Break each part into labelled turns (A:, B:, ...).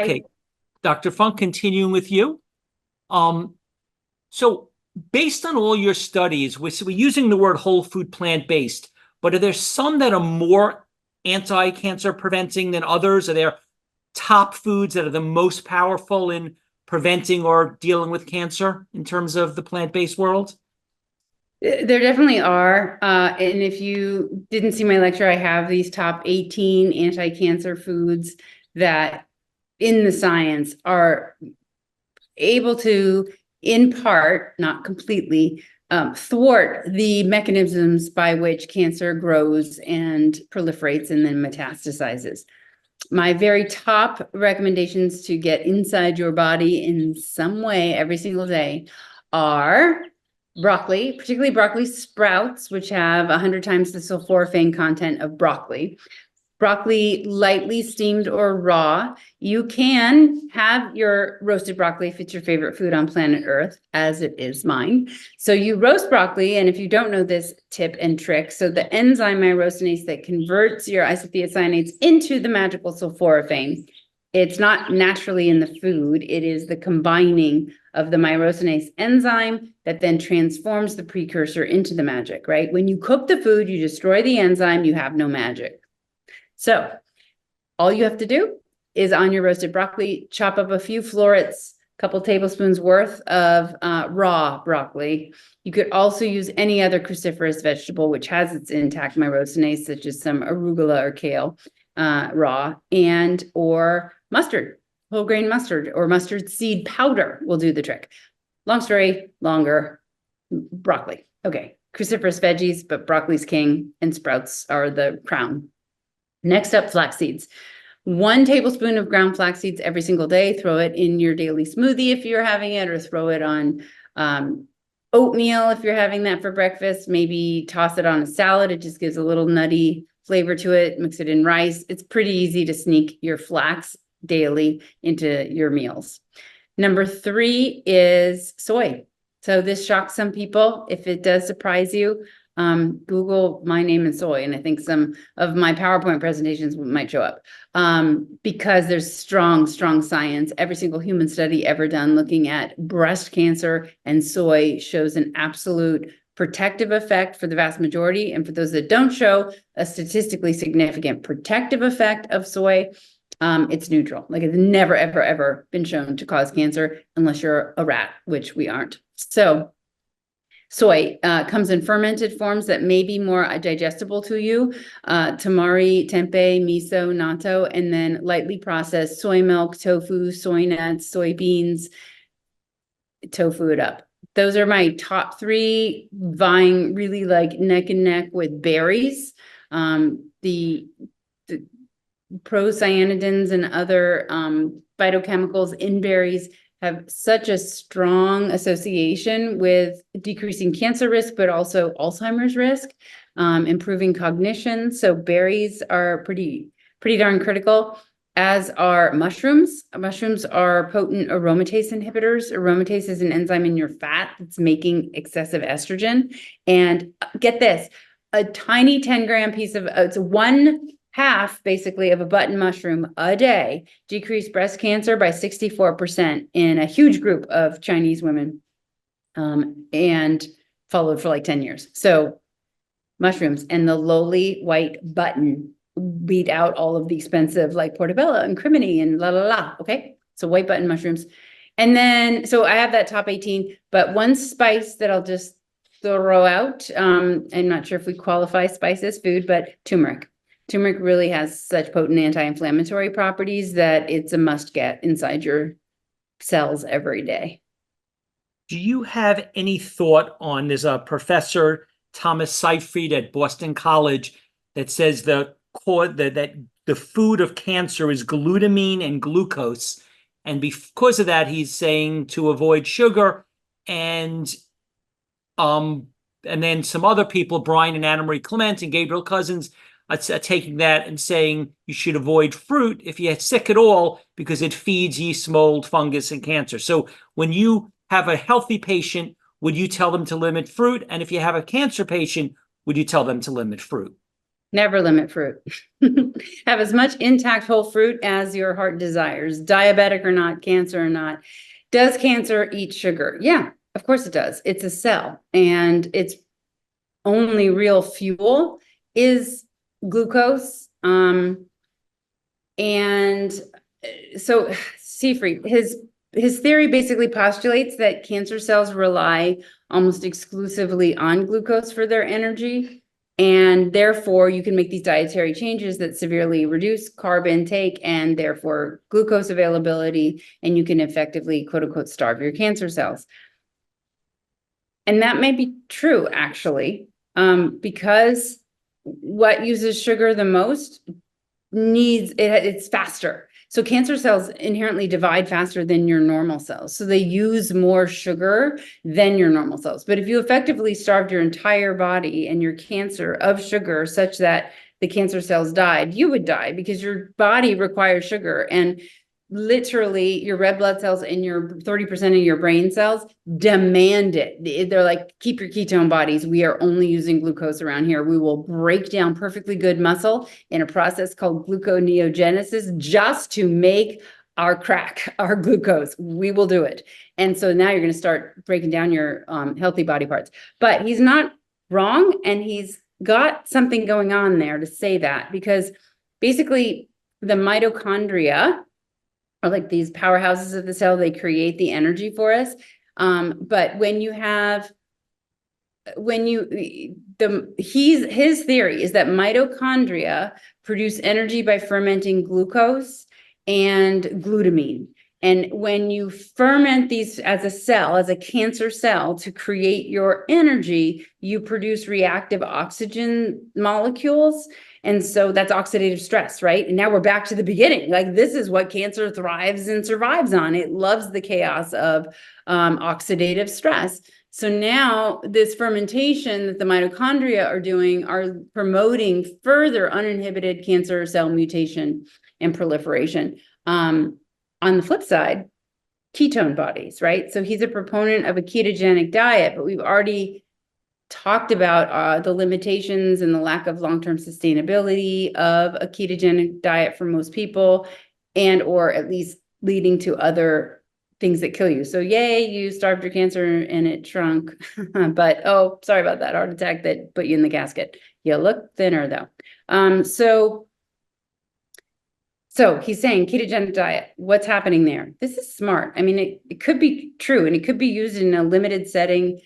A: Okay, Dr. Funk, continuing with you. So based on all your studies, we're using the word whole food plant-based, but are there some that are more anti-cancer preventing than others? Are there top foods that are the most powerful in preventing or dealing with cancer in terms of the plant-based world?
B: There definitely are. And if you didn't see my lecture, I have these top 18 anti-cancer foods that in the science are able to, in part, not completely, thwart the mechanisms by which cancer grows and proliferates and then metastasizes. My very top recommendations to get inside your body in some way every single day are broccoli, particularly broccoli sprouts, which have 100 times the sulforaphane content of broccoli. Broccoli lightly steamed or raw. You can have your roasted broccoli if it's your favorite food on planet Earth, as it is mine. So you roast broccoli, and if you don't know this tip and trick, so the enzyme myrosinase that converts your isothiocyanates into the magical sulforaphane, it's not naturally in the food. It is the combining of the myrosinase enzyme that then transforms the precursor into the magic, right? When you cook the food, you destroy the enzyme, you have no magic. So all you have to do is on your roasted broccoli, chop up a few florets, a couple tablespoons worth of raw broccoli. You could also use any other cruciferous vegetable, which has its intact myrosinase, such as some arugula or kale, raw, and or mustard, whole grain mustard or mustard seed powder will do the trick. Long story, longer, broccoli. Okay, cruciferous veggies, but broccoli's king and sprouts are the crown. Next up, flax seeds. 1 tablespoon of ground flax seeds every single day. Throw it in your daily smoothie if you're having it, or throw it on oatmeal if you're having that for breakfast. Maybe toss it on a salad. It just gives a little nutty flavor to it. Mix it in rice. It's pretty easy to sneak your flax daily into your meals. Number 3 is soy. So this shocks some people. If it does surprise you, Google my name and soy, and I think some of my PowerPoint presentations might show up, because there's strong science. Every single human study ever done looking at breast cancer and soy shows an absolute protective effect for the vast majority. And for those that don't show a statistically significant protective effect of soy, it's neutral. Like it's never, ever been shown to cause cancer unless you're a rat, which we aren't. So soy comes in fermented forms that may be more digestible to you. Tamari, tempeh, miso, natto, and then lightly processed soy milk, tofu, soy nuts, soybeans, tofu it up. Those are my top 3, vying really like neck and neck with berries. The procyanidins and other phytochemicals in berries have such a strong association with decreasing cancer risk, but also Alzheimer's risk, improving cognition. So berries are pretty darn critical, as are mushrooms. Mushrooms are potent aromatase inhibitors. Aromatase is an enzyme in your fat that's making excessive estrogen. And get this, a tiny 10-gram piece of, it's 1/2 basically of a button mushroom a day decreased breast cancer by 64% in a huge group of Chinese women, and followed for like 10 years. So mushrooms and the lowly white button beat out all of the expensive like portobello and crimini and la. Okay, so white button mushrooms. And then, so I have that top 18, but one spice that I'll just throw out, I'm not sure if we qualify spice as food, but turmeric. Turmeric really has such potent anti-inflammatory properties that it's a must get inside your cells every day.
A: Do you have any thought on, there's a professor, Thomas Seyfried at Boston College, that says that the food of cancer is glutamine and glucose. And because of that, he's saying to avoid sugar. And then some other people, Brian and Anna Marie Clement and Gabriel Cousins, taking that and saying you should avoid fruit if you're sick at all because it feeds yeast, mold, fungus, and cancer. So when you have a healthy patient, would you tell them to limit fruit? And if you have a cancer patient, would you tell them to limit fruit?
B: Never limit fruit. Have as much intact whole fruit as your heart desires, diabetic or not, cancer or not. Does cancer eat sugar? Yeah, of course it does. It's a cell, and its only real fuel is glucose. And so Seyfried, his theory basically postulates that cancer cells rely almost exclusively on glucose for their energy. And therefore, you can make these dietary changes that severely reduce carb intake and therefore glucose availability, and you can effectively, quote unquote, starve your cancer cells. And that may be true, actually, because what uses sugar the most it's faster. So cancer cells inherently divide faster than your normal cells. So they use more sugar than your normal cells. But if you effectively starved your entire body and your cancer of sugar such that the cancer cells died, you would die because your body requires sugar. And literally your red blood cells and your 30% of your brain cells demand it. They're like, keep your ketone bodies. We are only using glucose around here. We will break down perfectly good muscle in a process called gluconeogenesis just to make our crack, our glucose. We will do it. And so now you're going to start breaking down your healthy body parts. But he's not wrong. And he's got something going on there to say that, because basically the mitochondria are like these powerhouses of the cell. They create the energy for us. But his theory is that mitochondria produce energy by fermenting glucose and glutamine. And when you ferment these as a cell, as a cancer cell, to create your energy, you produce reactive oxygen molecules. And so that's oxidative stress, right? And now we're back to the beginning. Like, this is what cancer thrives and survives on. It loves the chaos of oxidative stress. So now this fermentation that the mitochondria are doing are promoting further uninhibited cancer cell mutation and proliferation. On the flip side, ketone bodies, right? So he's a proponent of a ketogenic diet, but we've already talked about the limitations and the lack of long-term sustainability of a ketogenic diet for most people, and or at least leading to other things that kill you. So yay, you starved your cancer and it shrunk, but oh, sorry about that heart attack that put you in the casket. You look thinner though. So he's saying ketogenic diet, what's happening there? This is smart. I mean, it could be true, and it could be used in a limited setting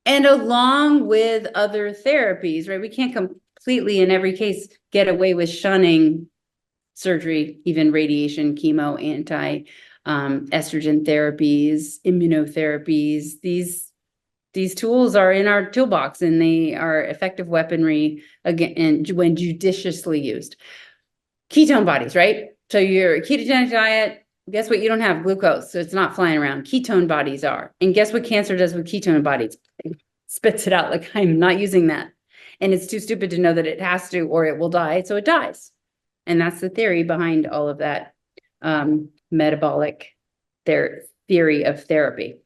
B: and along with other therapies, right? We can't completely, in every case, get away with shunning surgery, even radiation, chemo, estrogen therapies, immunotherapies. These tools are in our toolbox, and they are effective weaponry again, when judiciously used. Ketone bodies, right? So your ketogenic diet, guess what? You don't have glucose, so it's not flying around. Ketone bodies are. And guess what cancer does with ketone bodies? It spits it out like, I'm not using that. And it's too stupid to know that it has to, or it will die. So it dies. And that's the theory behind all of that metabolic theory of therapy,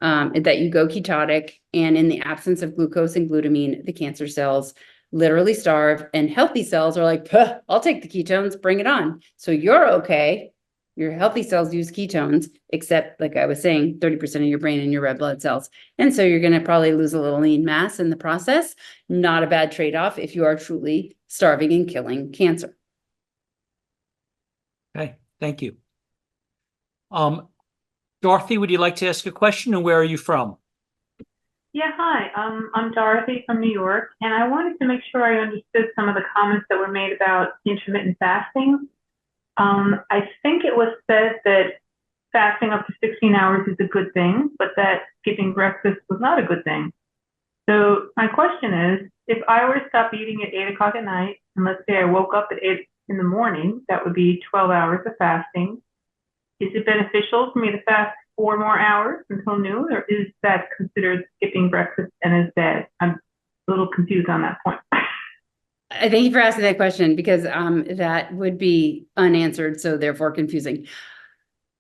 B: that you go ketotic, and in the absence of glucose and glutamine, the cancer cells literally starve, and healthy cells are like, I'll take the ketones, bring it on. So you're okay. Your healthy cells use ketones, except, like I was saying, 30% of your brain and your red blood cells. And so you're going to probably lose a little lean mass in the process. Not a bad trade-off if you are truly starving and killing cancer.
A: Okay, thank you. Dorothy, would you like to ask a question, and where are you from?
C: Yeah, hi. I'm Dorothy from New York, and I wanted to make sure I understood some of the comments that were made about intermittent fasting. I think it was said that fasting up to 16 hours is a good thing, but that skipping breakfast was not a good thing. So my question is, if I were to stop eating at 8 o'clock at night, and let's say I woke up at 8 in the morning, that would be 12 hours of fasting. Is it beneficial for me to fast 4 more hours until noon, or is that considered skipping breakfast and is bad? I'm a little confused on that point.
B: Thank you for asking that question, because that would be unanswered, so therefore confusing.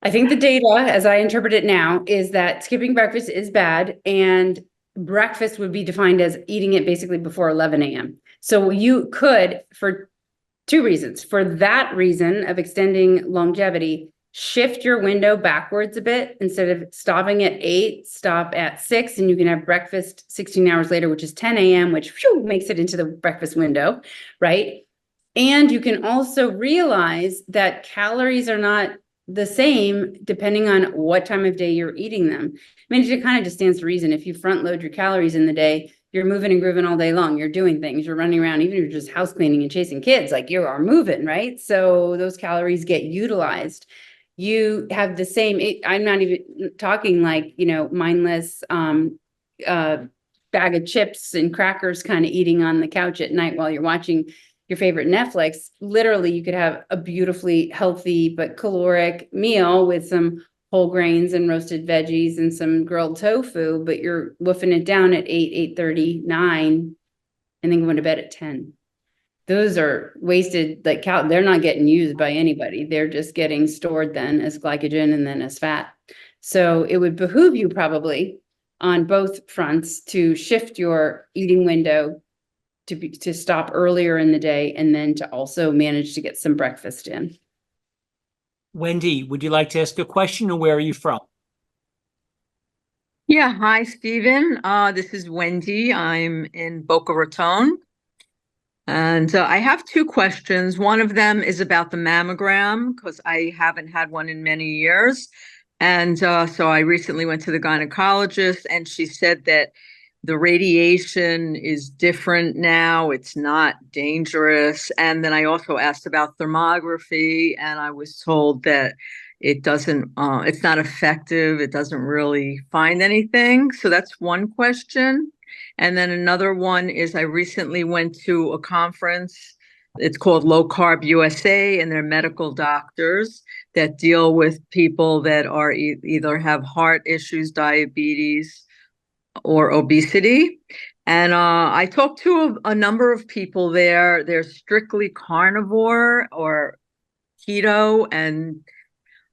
B: I think the data, as I interpret it now, is that skipping breakfast is bad, and breakfast would be defined as eating it basically before 11 a.m. So you could, for two reasons, for that reason of extending longevity, shift your window backwards a bit. Instead of stopping at 8, stop at 6, and you can have breakfast 16 hours later, which is 10 a.m., which makes it into the breakfast window, right? And you can also realize that calories are not the same depending on what time of day you're eating them. I mean, it kind of just stands to reason. If you front load your calories in the day, you're moving and grooving all day long. You're doing things, you're running around, even if you're just house cleaning and chasing kids, like you are moving, right? So those calories get utilized. You have the same, I'm not even talking like, mindless bag of chips and crackers kind of eating on the couch at night while you're watching your favorite Netflix. Literally, you could have a beautifully healthy but caloric meal with some whole grains and roasted veggies and some grilled tofu, but you're woofing it down at 8, 8:30, 9, and then going to bed at 10. Those are wasted, like they're not getting used by anybody. They're just getting stored then as glycogen and then as fat. So it would behoove you probably on both fronts to shift your eating window to stop earlier in the day, and then to also manage to get some breakfast in.
A: Wendy, would you like to ask a question, or where are you from?
D: Yeah, hi, Stephen. This is Wendy. I'm in Boca Raton. And I have two questions. One of them is about the mammogram, because I haven't had one in many years. And so I recently went to the gynecologist, and she said that the radiation is different now. It's not dangerous. And then I also asked about thermography, and I was told that it doesn't, it's not effective. It doesn't really find anything. So that's one question. And then another one is I recently went to a conference. It's called Low Carb USA, and they're medical doctors that deal with people that are either have heart issues, diabetes, or obesity. And I talked to a number of people there. They're strictly carnivore or keto. And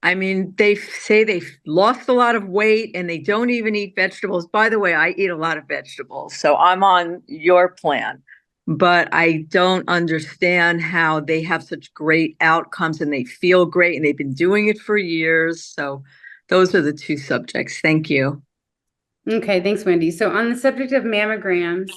D: I mean, they say they've lost a lot of weight and they don't even eat vegetables. By the way, I eat a lot of vegetables, so I'm on your plan. But I don't understand how they have such great outcomes and they feel great, and they've been doing it for years. So those are the two subjects. Thank you.
B: Okay, thanks, Wendy. So on the subject of mammograms,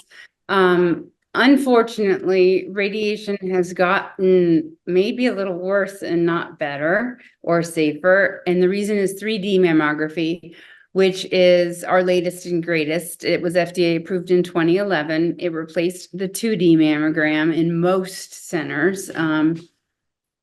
B: unfortunately, radiation has gotten maybe a little worse and not better or safer. And the reason is 3D mammography, which is our latest and greatest. It was FDA approved in 2011. It replaced the 2D mammogram in most centers. And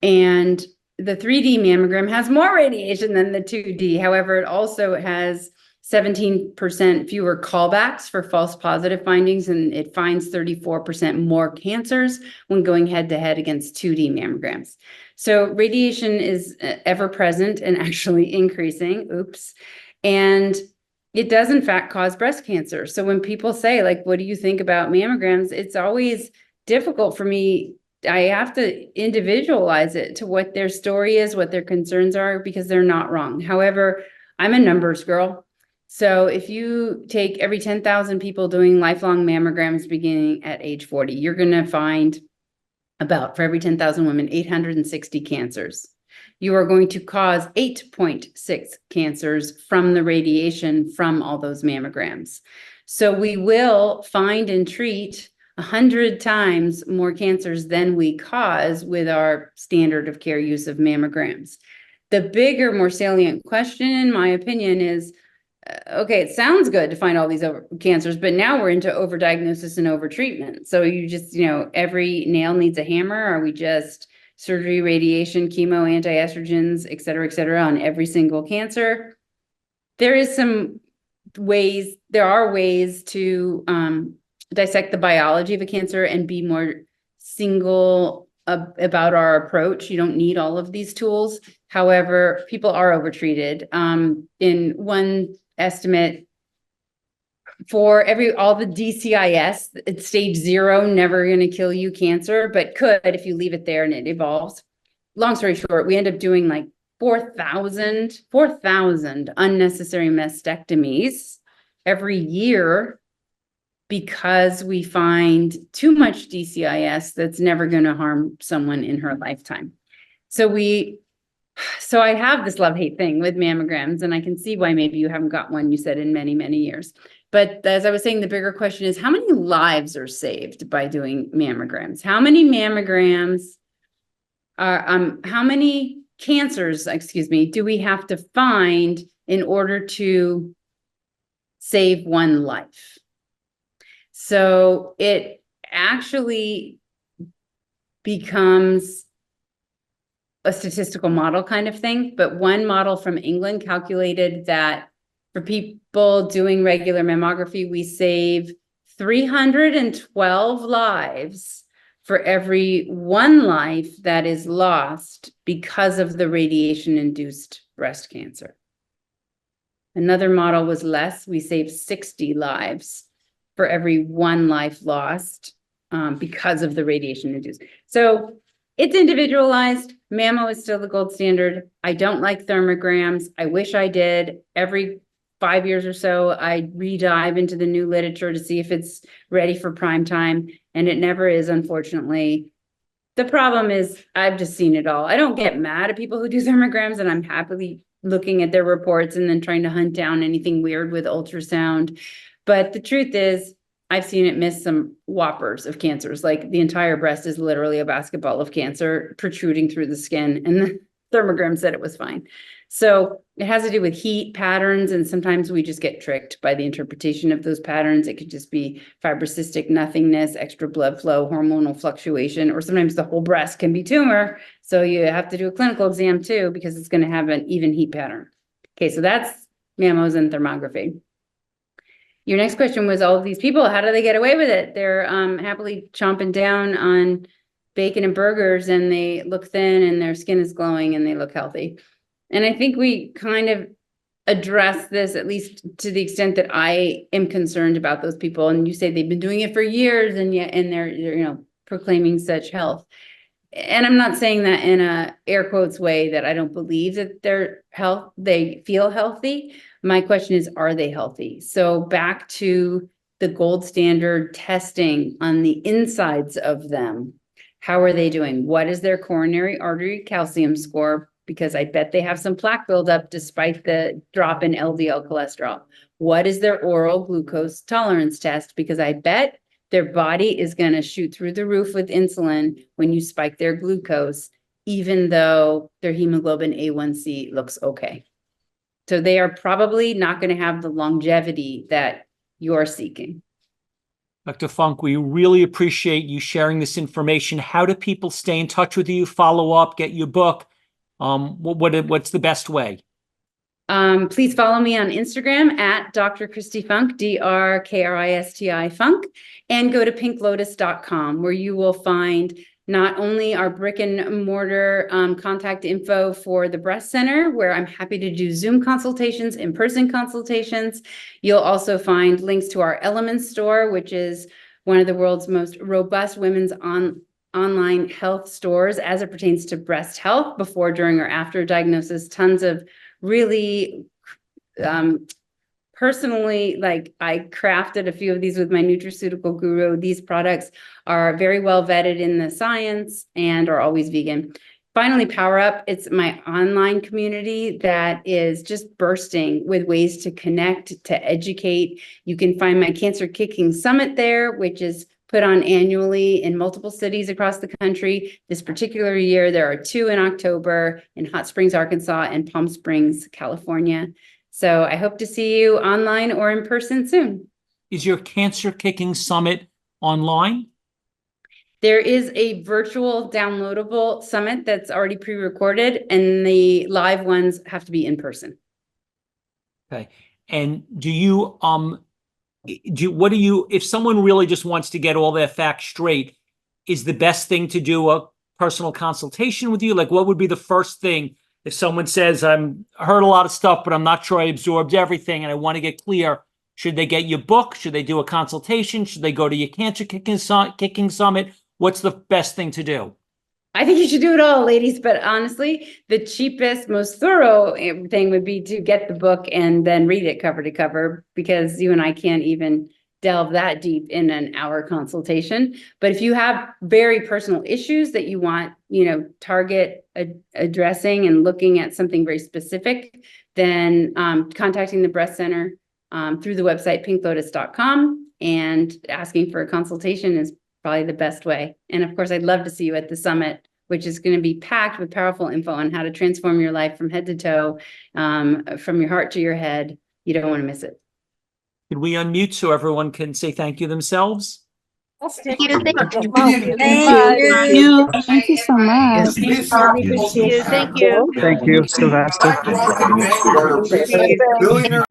B: the 3D mammogram has more radiation than the 2D. However, it also has 17% fewer callbacks for false positive findings, and it finds 34% more cancers when going head to head against 2D mammograms. So radiation is ever present and actually increasing. Oops. And it does in fact cause breast cancer. So when people say, like, what do you think about mammograms? It's always difficult for me. I have to individualize it to what their story is, what their concerns are, because they're not wrong. However, I'm a numbers girl. So if you take every 10,000 people doing lifelong mammograms beginning at age 40, you're going to find about, for every 10,000 women, 860 cancers. You are going to cause 8.6 cancers from the radiation from all those mammograms. So we will find and treat 100 times more cancers than we cause with our standard of care use of mammograms. The bigger, more salient question, in my opinion, is, okay, it sounds good to find all these cancers, but now we're into overdiagnosis and overtreatment. So you just, every nail needs a hammer. Are we just surgery, radiation, chemo, anti-estrogens, et cetera, on every single cancer? There are ways to dissect the biology of a cancer and be more single about our approach. You don't need all of these tools. However, people are overtreated. In one estimate, for all the DCIS, it's stage 0, never going to kill you cancer, but could if you leave it there and it evolves. Long story short, we end up doing like 4,000 unnecessary mastectomies every year because we find too much DCIS that's never going to harm someone in her lifetime. So I have this love-hate thing with mammograms, and I can see why maybe you haven't got one, you said, in many, many years. But as I was saying, the bigger question is, how many lives are saved by doing mammograms? How many mammograms are, how many cancers, excuse me, do we have to find in order to save one life? So it actually becomes a statistical model kind of thing, but one model from England calculated that for people doing regular mammography, we save 312 lives for every one life that is lost because of the radiation-induced breast cancer. Another model was less. We save 60 lives for every one life lost because of the radiation-induced. So it's individualized. Mammo is still the gold standard. I don't like thermograms. I wish I did. Every 5 years or so, I re-dive into the new literature to see if it's ready for prime time, and it never is, unfortunately. The problem is I've just seen it all. I don't get mad at people who do thermograms, and I'm happily looking at their reports and then trying to hunt down anything weird with ultrasound. But the truth is, I've seen it miss some whoppers of cancers. Like the entire breast is literally a basketball of cancer protruding through the skin, and the thermogram said it was fine. So it has to do with heat patterns, and sometimes we just get tricked by the interpretation of those patterns. It could just be fibrocystic nothingness, extra blood flow, hormonal fluctuation, or sometimes the whole breast can be tumor. So you have to do a clinical exam too, because it's going to have an even heat pattern. Okay, so that's mammos and thermography. Your next question was, all of these people, how do they get away with it? They're happily chomping down on bacon and burgers, and they look thin, and their skin is glowing, and they look healthy. And I think we kind of address this, at least to the extent that I am concerned about those people. And you say they've been doing it for years, and yet, and they're proclaiming such health. And I'm not saying that in a air quotes way that I don't believe that they feel healthy. My question is, are they healthy? So back to the gold standard testing on the insides of them. How are they doing? What is their coronary artery calcium score? Because I bet they have some plaque buildup despite the drop in LDL cholesterol. What is their oral glucose tolerance test? Because I bet their body is going to shoot through the roof with insulin when you spike their glucose, even though their hemoglobin A1C looks okay. So they are probably not going to have the longevity that you're seeking.
A: Dr. Funk, we really appreciate you sharing this information. How do people stay in touch with you, follow up, get your book? What's the best way?
B: Please follow me on Instagram at Dr. Kristi Funk, DrKristi Funk, and go to pinklotus.com, where you will find not only our brick and mortar contact info for the breast center, where I'm happy to do Zoom consultations, in-person consultations. You'll also find links to our Elements store, which is one of the world's most robust women's online health stores as it pertains to breast health before, during, or after diagnosis. Tons of really personally, like, I crafted a few of these with my nutraceutical guru. These products are very well vetted in the science and are always vegan. Finally, Power Up. It's my online community that is just bursting with ways to connect, to educate. You can find my Cancer Kicking Summit there, which is put on annually in multiple cities across the country. This particular year, there are 2 in October in Hot Springs, Arkansas, and Palm Springs, California. So I hope to see you online or in person soon.
A: Is your Cancer Kicking Summit online?
B: There is a virtual downloadable summit that's already pre-recorded, and the live ones have to be in person.
A: Okay. And if someone really just wants to get all their facts straight, is the best thing to do a personal consultation with you? Like, what would be the first thing if someone says, I heard a lot of stuff, but I'm not sure I absorbed everything and I want to get clear? Should they get your book? Should they do a consultation? Should they go to your Cancer Kicking Summit? What's the best thing to do?
B: I think you should do it all, ladies. But honestly, the cheapest, most thorough thing would be to get the book and then read it cover to cover, because you and I can't even delve that deep in an hour consultation. But if you have very personal issues that you want, target addressing and looking at something very specific, then contacting the breast center through the website pinklotus.com and asking for a consultation is probably the best way. And of course, I'd love to see you at the summit, which is going to be packed with powerful info on how to transform your life from head to toe, from your heart to your head. You don't want to miss it.
A: Could we unmute so everyone can say thank you themselves?
E: Thank you. Thank you.
D: Thank you.
E: Thank you so much.
F: Thank you, Sylvester.
G: Thank you, Sylvester.
F: Billionaire